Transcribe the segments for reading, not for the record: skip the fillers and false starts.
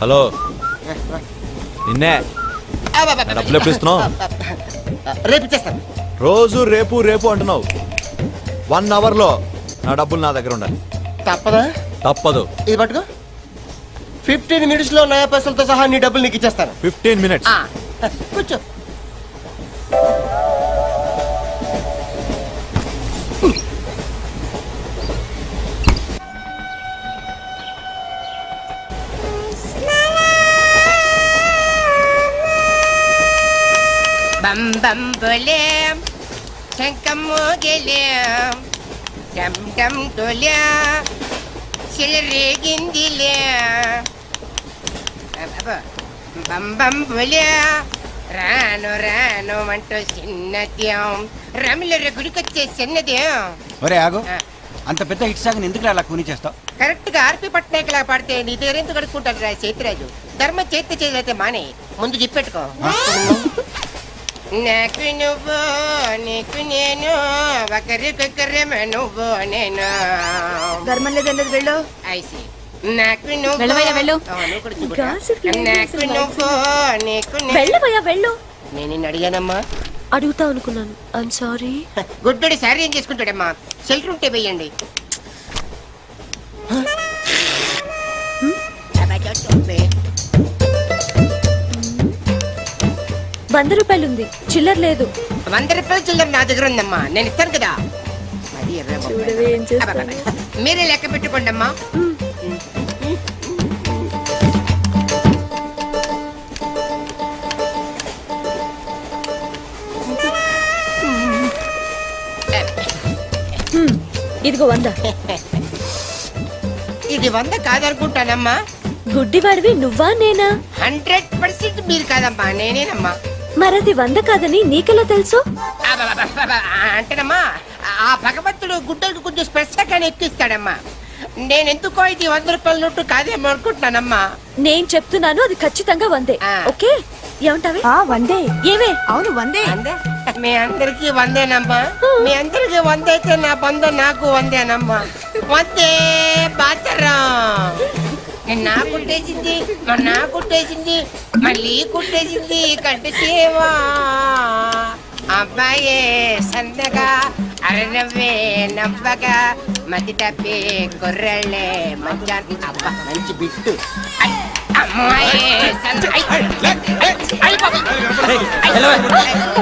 Hello నిన్నే డబ్బులు ఎప్పుడు ఇస్తున్నావు? రేపు ఇచ్చేస్తాను. రోజు రేపు రేపు అంటున్నావు. 1 hour లో నా డబ్బులు నా దగ్గర ఉండాలి. తప్పదా? తప్పదు. ఇది పట్టుకో. 15 minutes లో నయా పైసలతో సహా నీ డబ్బులు నీకు ఇచ్చేస్తాను. 15 minutes. కూర్చో. బం బం బోలేం శంఖం మోగలేం డమ్ డమ్ డోలే సిలరేగిందిలే బం బం బోలే రాను రాను అంటూ చిన్నదేం రమిల గుడికొచ్చే చిన్నదేం. ఒరే ఆగు, అంత పెద్ద హిట్ సాగుని ఎందుకు అలా కూని చేస్తావు? కరెక్ట్ గా ఆర్పి పట్నాయక్ లా పాడితే నీ దగ్గర ఎందుకు కడుక్కుంటాడు రా చేతిరాజు. ధర్మ చేతి చేదైతే మానే ముందు చెప్పెట్టుకో. నాకు నువ్వు నీకు నేను ఒకరికొకరేమో నువ్వు నేను. ధర్మం లేదన్నది వెళ్ళు. ఐసి నాకు నువ్వు వెళ్ళు. నాకు నువ్వు నీకు వెళ్ళవయ్యా వెళ్ళు. నేను నిన్ను అడిగానమ్మా. అడుగుతా అనుకున్నాను. I'm sorry. గుడ్డోడి సారీ ఏం చేసుకుంటాడమ్మా? షెల్టర్ ఉంటే వెయ్యండి. ₹100 ఉంది, చిల్లర లేదు. ₹100 చిల్లర నా దగ్గర ఉందమ్మా, నేను ఇస్తాను కదా. మీరే లెక్క పెట్టుకోండి అమ్మా. ఇదిగో 100. ఇది 100 కాదనుకుంటానమ్మా. గుడ్డివాడివి నువ్వా నేనా? 100% మీరు కాదమ్మా, నేనేనమ్మా. మరది 100 కాదని నీకెలా తెలుసు? అంటేనమ్మా, ఆ భగవంతుడు గుడ్డలకు కొంచెం స్పెషల్గానే ఎక్కిస్తాడమ్మా. నేనెందుకో ఇది ₹100 నోటు కాదేమో అనుకుంటున్నానమ్మా. నేను చెప్తున్నాను, అది ఖచ్చితంగా 100. ఓకే, ఏమంటావే? 100. ఏవే? అవును 100. మీ అందరికి 100నమ్మా. మీ అందరికి 100 అయితే నా బంధం నాకు 100నమ్మా. 100 బాతరం. నా కుట్టేసింది, నా కుట్టేసింది, మళ్ళీ కుట్టేసింది కంటి సేవా. అబ్బాయే సన్నగా అరనవ్వే నవ్వగా మతి తప్పి కుర్రళ్ళే మంచి అబ్బా మంచి బిట్టు.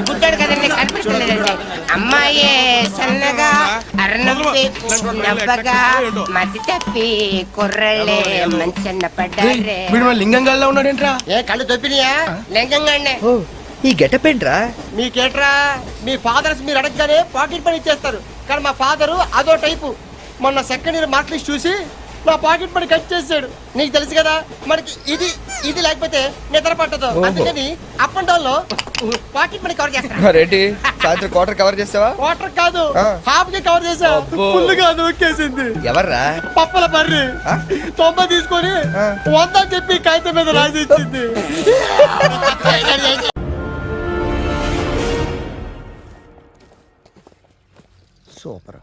గుడ్డాడు కదండి, కనిపించలేదండి. అమ్మాయే సన్నగా అరనవ్వే నవ్వగా మతి తప్పి కుర్రళ్ళే మంచి అన్న పడ్డారే. లింగంగా ఉన్నాడేంట్రా? ఏ కళ్ళు తప్పినాయా? లింగంగానే. ఈ గెటప్ ఏంట్రా? మీకేట్రా, మీ ఫాదర్స్ మీరు అడగగానే పాకెట్ పని ఇచ్చేస్తారు, కానీ మా ఫాదరు అదో టైపు. మొన్న సెకండ్ ఇయర్ మార్క్ లిస్ట్ చూసి నా పాకెట్ పని కట్ చేసాడు. నీకు తెలుసు కదా, మనకి ఇది ఇది లేకపోతే నిద్ర పట్టదు. అందుకని అప్ అండ్ డౌన్ లో పాకెట్ మనీ కవర్ చేస్తాను. రెడ్డి సాయంత్రం క్వార్టర్ కవర్ చేస్తావా? క్వార్టర్ కాదు, హాఫ్ కి కవర్ చేసా. ఫుల్గా నూకేసింది. ఎవర్రా? పప్పల బర్రి 90 తీసుకొని 100 చెప్పి కాగితం మీద రాసి ఇచ్చింది. సూపర్.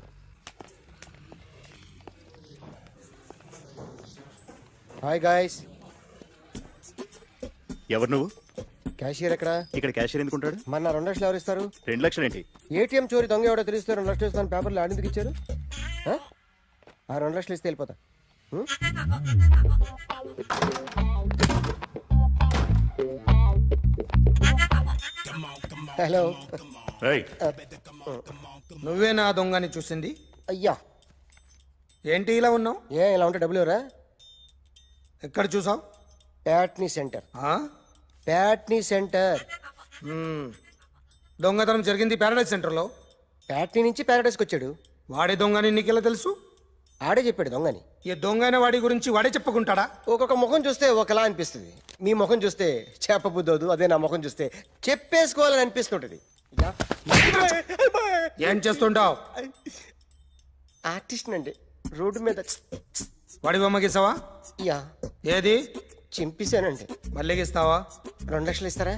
Hi guys. ఎవరు నువ్వు? క్యాషియర్ ఎక్కడ? ఇక్కడ క్యాషియర్ ఎందుకుంటాడు? మన 2 లక్షలు ఎవరు ఇస్తారు? 2 లక్షలు ఏంటి? ఏటీఎం చోరీ దొంగ ఎవడో తెలిస్తే 2 లక్షలు ఇస్తాను పేపర్లు ఆడిందుకు ఇచ్చారు. ఆ 2 లక్షలు ఇస్తే వెళ్ళిపోతా. హలో. నువ్వే నా దొంగని చూసింది? అయ్యా ఏంటి ఇలా ఉన్నావు? ఇలా ఉంటే డబ్బులు ఎవరా? ఎక్కడ చూసావు? ప్యాట్నీ సెంటర్. ప్యాట్నీ సెంటర్. దొంగతనం జరిగింది ప్యారడైజ్ సెంటర్లో. ప్యాట్నీ నుంచి ప్యారడైజ్కి వచ్చాడు. వాడే దొంగని నీకెలా తెలుసు? ఆడే చెప్పాడు దొంగని. ఈ దొంగైన వాడి గురించి వాడే చెప్పుకుంటాడా? ఒక్కొక్క ముఖం చూస్తే ఒకలా అనిపిస్తుంది. మీ ముఖం చూస్తే చెప్పబుద్దోదు, అదే నా ముఖం చూస్తే చెప్పేసుకోవాలని అనిపిస్తుంటది. ఏం చేస్తుంటావు? ఆర్టిస్ట్ అండి. రోడ్డు మీద వాడి బొమ్మ గీసావా? యా. ఏది? చింపేశానండి. మళ్ళీ గీస్తావా? 2 లక్షలు ఇస్తారా?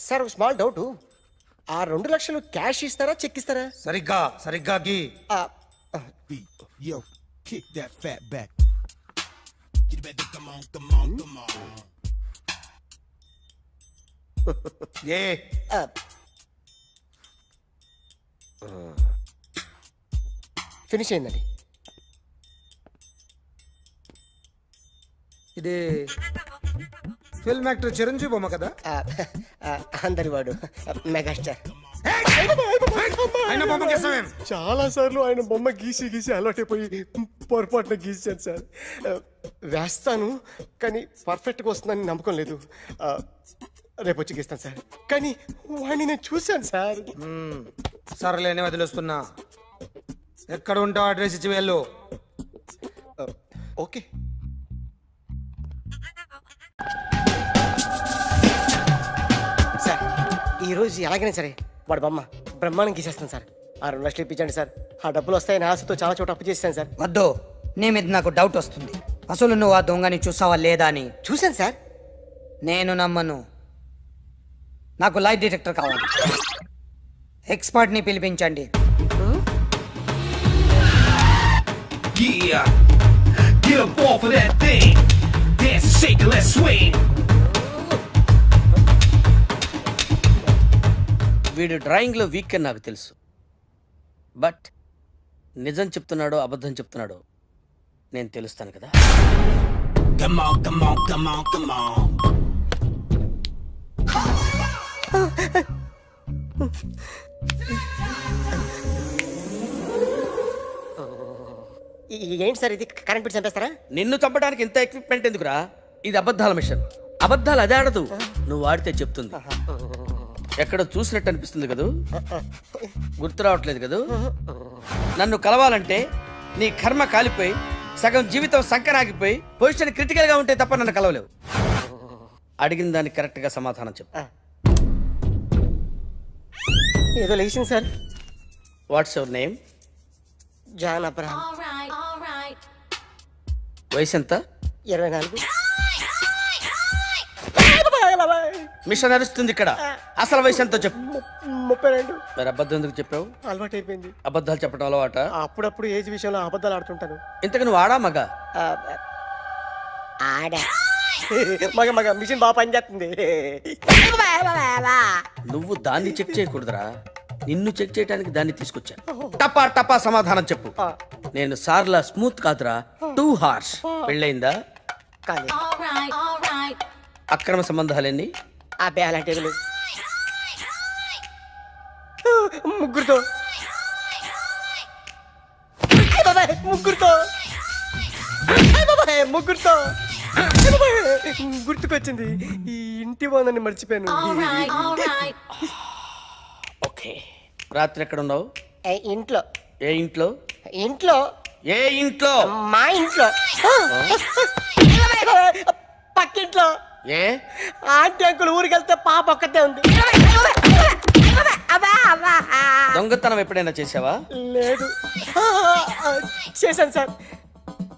సార్ ఒక స్మాల్ డౌట్, ఆ 2 లక్షలు క్యాష్ ఇస్తారా చెక్ ఇస్తారా? సరిగ్గా గీ. ఆ, Yo, kick that fat back. You better come on. ఏ ఆ. ఫినిష్ అయిందండి. ఇది ఫిల్మ్ యాక్టర్ చిరంజీవి బొమ్మ కదా? అందరి వాడు మెగాస్టార్. ఆయన బొమ్మ గీసావేం? చాలా సార్లు ఆయన బొమ్మ గీసి గీసి అలవాటైపోయి పొరపాటున గీసాను సార్. వేస్తాను కానీ పర్ఫెక్ట్గా వస్తుందని నమ్మకం లేదు. రేపు వచ్చి గీస్తాను సార్. కానీ వాడిని నేను చూశాను సార్. సర్లేని వదిలేస్తున్నా. ఎక్కడ ఉంటావు అడ్రస్ ఇచ్చి వెళ్ళు. ఓకే. సార్ ఈరోజు ఎలాగైనా సరే వాడు బొమ్మ బ్రహ్మాండం గీసేస్తాను సార్. ఆ 2 లక్షలు ఇప్పించండి సార్. ఆ డబ్బులు వస్తాయని ఆశతో చాలా చోట అప్పు చేశాను సార్. వద్దు, నీ మీద నాకు డౌట్ వస్తుంది. అసలు నువ్వు ఆ దొంగని చూసావా లేదా అని. చూశాను సార్. నేను నమ్మను. నాకు లైట్ డిటెక్టర్ కావాలి. ఎక్స్పర్ట్ని పిలిపించండి. Yeah, get up off of that thing. Dance and shake and let's swing. వీడు డ్రాయింగ్లో వీక్ అని నాకు తెలుసు. బట్ నిజం చెప్తున్నాడో అబద్ధం చెప్తున్నాడో నేను తెలుస్తాను కదా. Come on, come on, come on, come on. ఏంటి సార్ ఇది? కరెంట్ బిల్ చంపేస్తారా? నిన్ను చంపడానికి ఇంత ఎక్విప్మెంట్ ఎందుకురా? ఇది అబద్ధాల మిషన్. అబద్ధాలు అదే ఆడదు, నువ్వు ఆడితే చెప్తుంది. ఎక్కడ చూసినట్టు అనిపిస్తుంది కదూ, గుర్తు రావట్లేదు కదూ. నన్ను కలవాలంటే నీ కర్మ కాలిపోయి సగం జీవితం సంకరాగిపోయి పొజిషన్ క్రిటికల్ గా ఉంటే తప్ప నన్ను కలవలేవు. అడిగిన దానికి కరెక్ట్ గా సమాధానం చెప్పు. ఏదో లేచింది sir. What's your name? John Abraham. వయసు ఎంత? 24. మిషన్ నడుస్తుంది ఇక్కడ. అసలు వయసు ఎంతో చెప్పు. 32. మరి అబద్ధం ఎందుకు చెప్పావు? అలవాటు అయిపోయింది. అబద్ధాలు చెప్పడం అలవాట? అప్పుడప్పుడు ఏజ్ విషయంలో అబద్ధాలు ఆడుతుంటాను. ఇంతకు నువ్వు ఆడా మగ? ఆడా. మగ మిషన్ బాగా పనిచేస్తుంది. నువ్వు దాన్ని చెక్ చేయకూడదురా, నిన్ను చెక్ చేయడానికి దాన్ని తీసుకొచ్చా. టపా టపా సమాధానం చెప్పు. నేను సార్లా స్మూత్ కాదురా, టూ హార్ష్. పెళ్ళయిందా? కానీ అక్రమ సంబంధాలన్నీ? అబ్బే అలాంటి లేదు. ముగ్గురుతో ముగ్గురుతో గుర్తుకొచ్చింది. ఈ ఇంటి బాగుందని మర్చిపోయాను. ఓకే. రాత్రి ఎక్కడ ఉన్నావు? ఇంట్లో. ఏ ఇంట్లో? ఇంట్లో. ఏ ఇంట్లో? మా ఇంట్లో. పక్కింట్లో. ఏ ఆంటీ అంకుల్ ఊరికి వెళ్తే పాప ఒక్కతే ఉంది. దొంగతనం ఎప్పుడైనా చేసావా? లేదు. చేశాను సార్.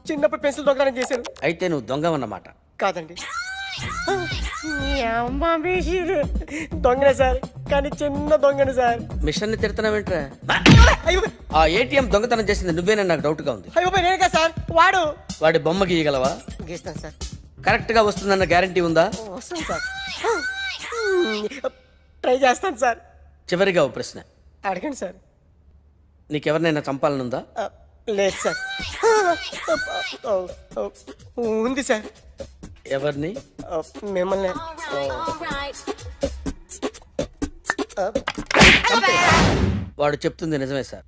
చిన్నప్పుడు పెన్సిల్ దొంగతనం చేశాను. అయితే నువ్వు దొంగవన్నమాట. కాదండి, దొంగనే సార్, కానీ చిన్న దొంగనే సార్. మిషన్ ని తిడుతున్నావేంట్రా? అయ్యో ఆ ఏటీఎం దొంగతనం చేసింది నువ్వేనని నాకు డౌట్ గా ఉంది. అయ్యో నేనే కదా సార్. వాడి బొమ్మ గీయగలవా? గీస్తాను సార్. కరెక్ట్ గా వస్తుందన్న గ్యారంటీ ఉందా? వస్తాను సార్. ట్రై చేస్తాను సార్. చివరిగా ఓ ప్రశ్న అడగండి సార్. నీకెవరినైనా చంపాలనుందా? లేదు సార్. ఉంది సార్. ఎవరిని? మిమ్మల్ని. వాడు చెప్తుంది నిజమే సార్.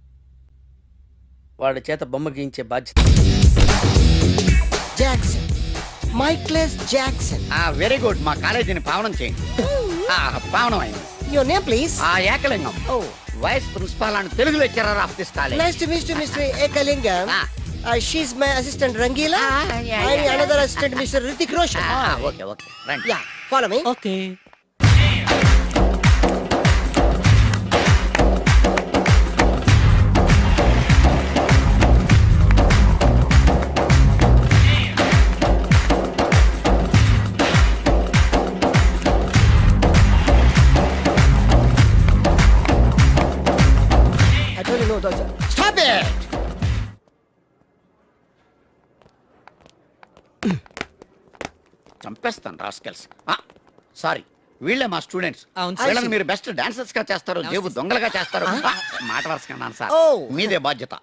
వాడి చేత బొమ్మ గీయించే బాధ్యత. Jackson, Michaels Jackson. Very good. మా కాలేజీని పావనం చేయండి. పావనం అయింది. Your name please? Ekalingam. Vice principal and Telugu lecturer of this college. Nice to meet you, Mr. Ekalingam. She's my assistant Rangila. And another assistant, Mr. Hrithik Roshan. Okay okay రండి. Yeah, follow me. Okay. చంపేస్తాను rascals. Sorry, వీళ్ళే మా students. అవును, వీళ్ళని మీరు best dancers గా చేస్తారు, జేబు దొంగలుగా చేస్తారు. మాట వరుసకన్నాను సార్, మీదే బాధ్యత.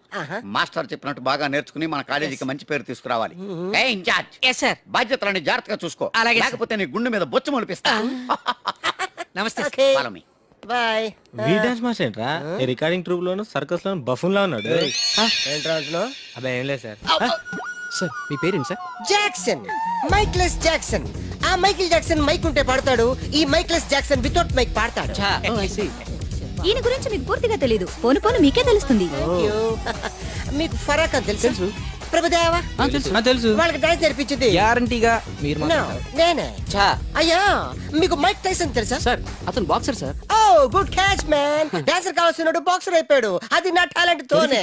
మాస్టర్ చెప్పినట్టు బాగా నేర్చుకుని మన కాలేజీకి మంచి పేరు తీసుకురావాలి. ఏ ఇన్ఛార్జ్, సార్. బాధ్యతలని జాగ్రత్తగా చూసుకో, అలాగే సార్. లేకపోతే నీ గుండె మీద బొచ్చు మొలిపిస్తా. నమస్తే ఓకే Follow me. బాయ్. వీ డాన్స్ మాస్టర్ ఏంట్రా? ఈ రికార్డింగ్ ట్రూప్ లోను సర్కస్ లోను బఫూన్ లా ఉన్నాడు. ఏంట్రా అంటున్నావ్? అబ్బాయి ఏం లేదు సార్. సార్ మీ పేరేంటి సార్? Jackson, Michaels Jackson. ఆ మైకిల్ జాక్సన్ మైక్ ఉంటే పాడతాడు, ఈ మైక్లెస్ జాక్సన్ వితౌట్ మైక్ పాడతాడు. ఈయన గురించి మీకు పూర్తిగా తెలీదు. పోను పోను మీకే తెలుస్తుంది. మీకు ఫరాక్ అని తెలుసు? ప్రభుదేవా తెలుసు. వాళ్ళకి డాన్స్ నేర్పించింది గ్యారంటీగా మీరు No, నేనే. చా అయ్యా, మీకు మైక్ టైసన్ తెలుసా? సార్ అతను boxer sir. Oh good catch man. Dancer కావాల్సినాడు బాక్సర్ అయిపోయాడు. అది నా టాలెంట్ తోనే.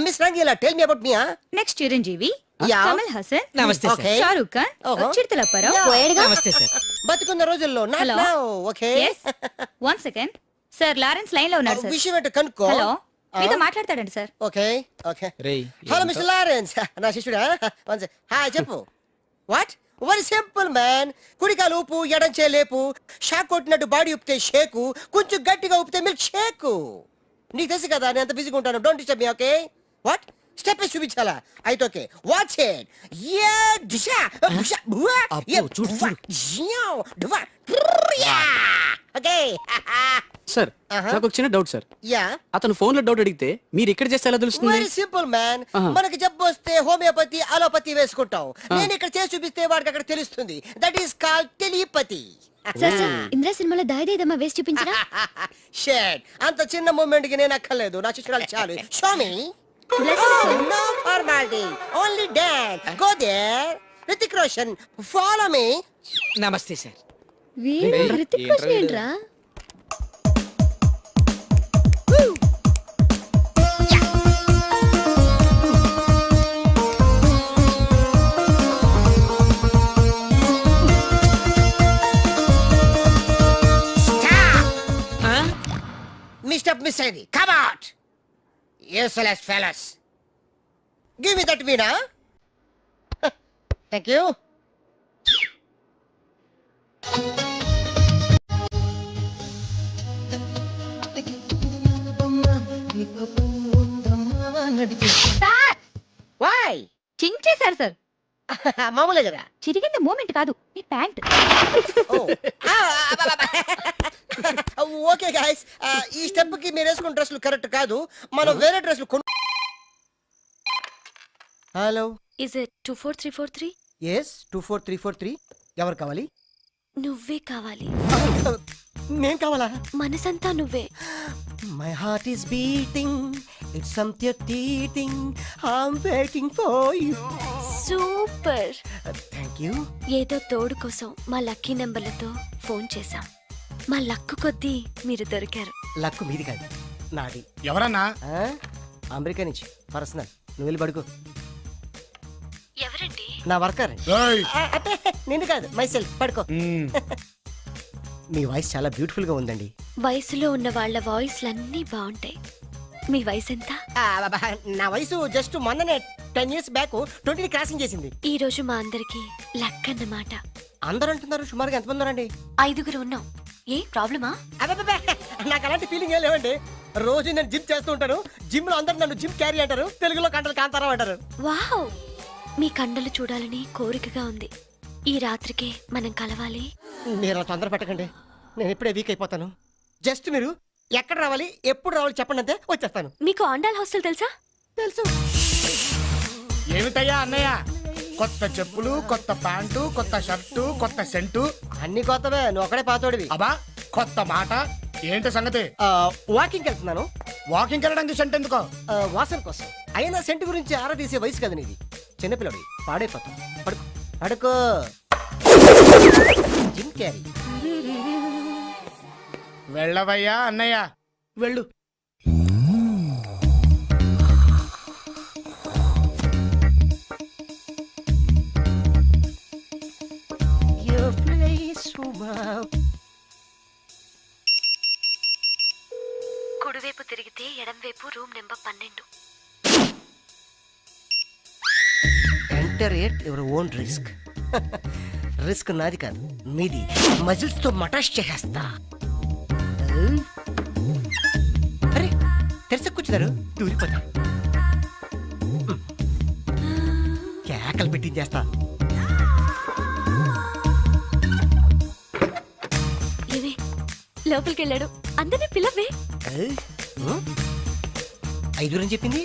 Miss Rangeela, tell me about me. Next Chiranjeevi, yeah. Kamal Haasan, నమస్తే సార్. Okay. షారూక్ ఖాన్, ఓహో. చిరుతలప్పారావు, యా. పోయేడుగా. నమస్తే సార్. బతుకున్న రోజుల్లో not Hello. now, okay? Yes. 1 second. Sir Lawrence line లో ఉన్నారు సార్. విషయం ఏంటో కనుక్కో. హలో, మీతో మాట్లాడతాడండి సార్. Okay okay. రేయ్ హలో మిస్టర్ లారెన్స్, నా శిష్యుడా? హాయ్ చెప్పు. వాట్? Very simple man. కుడికాలు ఊపు, ఎడం చేలేపు. షాక్ కొట్టినట్టు బాడీ ఊపితే షేకు, కొంచెం గట్టిగా ఊపితే మిల్క్ షేకు. నీకు తెలుసు కదా నేను ఎంత బిజీగా ఉంటాను. Don't disturb me, okay? What? Step చూపించాలా? అయితే ఓకే, వాచ్ ఇట్. యా దిశా బుషా బువా. యా చూడు చూడు. ఓకే. సార్ నాకు ఒక చిన్న డౌట్ సార్. యా అతను ఫోన్ లో డౌట్ అడిగితే మీరు ఇక్కడ చేస్తే ఎలా తెలుస్తుంది? Very simple man. మనకి జబ్బు వస్తే హోమియోపతి, అలోపతి వేసుకుంటాం. నేను ఇక్కడ చేసి చూపిస్తే వాడికి అక్కడ తెలుస్తుంది. That is called telepathy. Sir sir Indra సినిమాలో దాయిదేదమ్మా వేసి చూపించరా? షేట్, అంత చిన్న మూమెంట్ కి నేను అక్కర్లేదు, నా శిష్యురాలు చాలు. Show me. No formality, only dance. Go there. Hrithik Roshan, follow me. నమస్తే సార్. వీడు హృతిక్ రోషన్ ఏంట్రా? Mr. Miss Ivy, come out. Useless fellas. Give me that Veena. Thank you. Why? చించేశారు సార్. మామూలే కదా. చిరిగింది మూమెంట్ కాదు, మీ ప్యాంట్. ఓకే గైస్, ఈ స్టెప్ కి మీరు వేసుకున్న డ్రెస్లు కరెక్ట్ కాదు. మనం వేరే డ్రెస్లు కొను. Hello, is it 24343? ఎస్ 24343. ఎవరు కావాలి? నువ్వే కావాలి. నేను కావాలా? మనసంతా నువ్వే. My heart is beating, it's something teeting, I'm waiting for you. Super. Thank you. ఏదో తోడు కోసం మా లక్కీ నెంబర్లతో ఫోన్ చేశాం. మా లక్కు కొద్దీ మీరు దొరికారు. లక్కు మీది కాదు, నాది. ఎవరన్నా? అమెరికా నుంచి పర్సనల్. నువ్వు వెళ్ళి పడుకో. ఎవరండి? నా వర్కర్. అంటే నిన్ను కాదు, మైసెల్ఫ్. పడుకో. మీ వాయిస్ చాలా బ్యూటిఫుల్ గా ఉందండి. వయసులో ఉన్న వాళ్ళ వాయిస్లన్నీ బాగుంటాయి. మీ వయసు ఎంత? నా వయసు జస్ట్ మొన్ననే 10 years బ్యాక్ 20 క్రాసింగ్ చేసింది. ఈ రోజు మా అందరికి లక్ అన్నమాట. అందరూ అంటున్నారు, సుమారుగా ఎంతమంది ఉన్నారండి? 5 ఉన్నాం. ఏ ప్రాబ్లమా? అబ్బబ్బబ్బే, నాకు అలాంటి ఫీలింగ్ ఏం లేవండి. రోజు నేను జిమ్ చేస్తూ ఉంటాను. జిమ్ లో అందరూ నన్ను జిమ్ క్యారీ అంటారు, తెలుగులో కంటలు కాంతారావు అంటారు. వావ్, మీ కండలు చూడాలని కోరికగా ఉంది. ఈ రాత్రికే మనం కలవాలి. మీరు అలా తొందర పెట్టకండి, నేను ఇప్పుడే వీక్ అయిపోతాను. జస్ట్ మీరు ఎక్కడ రావాలి, ఎప్పుడు రావాలి చెప్పండి, అంతే వచ్చేస్తాను. మీకు ఆండాల్ హాస్టల్ తెలుసా? తెలుసు. ఏమిటయ్యా అన్నయ్య, కొత్త చెప్పులు, కొత్త ప్యాంటు, కొత్త షర్టు, కొత్త సెంటు, అన్ని కొత్తవే, నువ్వు ఒకడే పాతోడివి. అబ్బా కొత్త మాట ఏంటి సంగతి? వాకింగ్ వెళ్తున్నాను. వాకింగ్ వెళ్ళడానికి సెంట్ ఎందుకో? వాసన కోసం. అయినా సెంటు గురించి ఆరా తీసే వయసు కదా నీది. చిన్నపిల్లడి పాడైపోతాం. పడుకో పడుకో. Jim Carrey. వెళ్ళవయ్యా అన్నయ్య, వెళ్ళు. కుడివైపు తిరిగితే ఎడంవైపు room number 12. Better at your own risk. Risk నాది కాదు మీది. మజిల్స్ తో మటాష్ చేసేస్తా. అరే తెరస కూర్చున్నారు, దూరిపోతా. కేకలు పెట్టించేస్తా. ఏమే లోపలికి వెళ్ళాడు, అందరినీ పిలవే. ఐదుగురని చెప్పింది.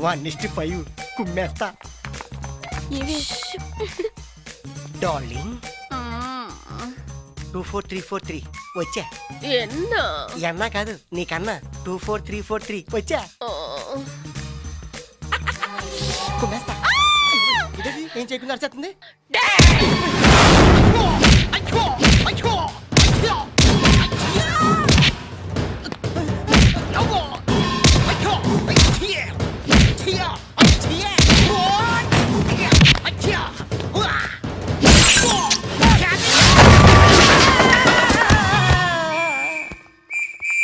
1:5 కుమ్మేస్తా. ఏమే డార్లింగ్ 24343 వచ్చా. ఎన్నా కాదు నీకన్నా 24343 వచ్చా. కుమ్మేస్తా. ఇదేంటి? ఏం చేయకుండా అరిచేస్తుంది.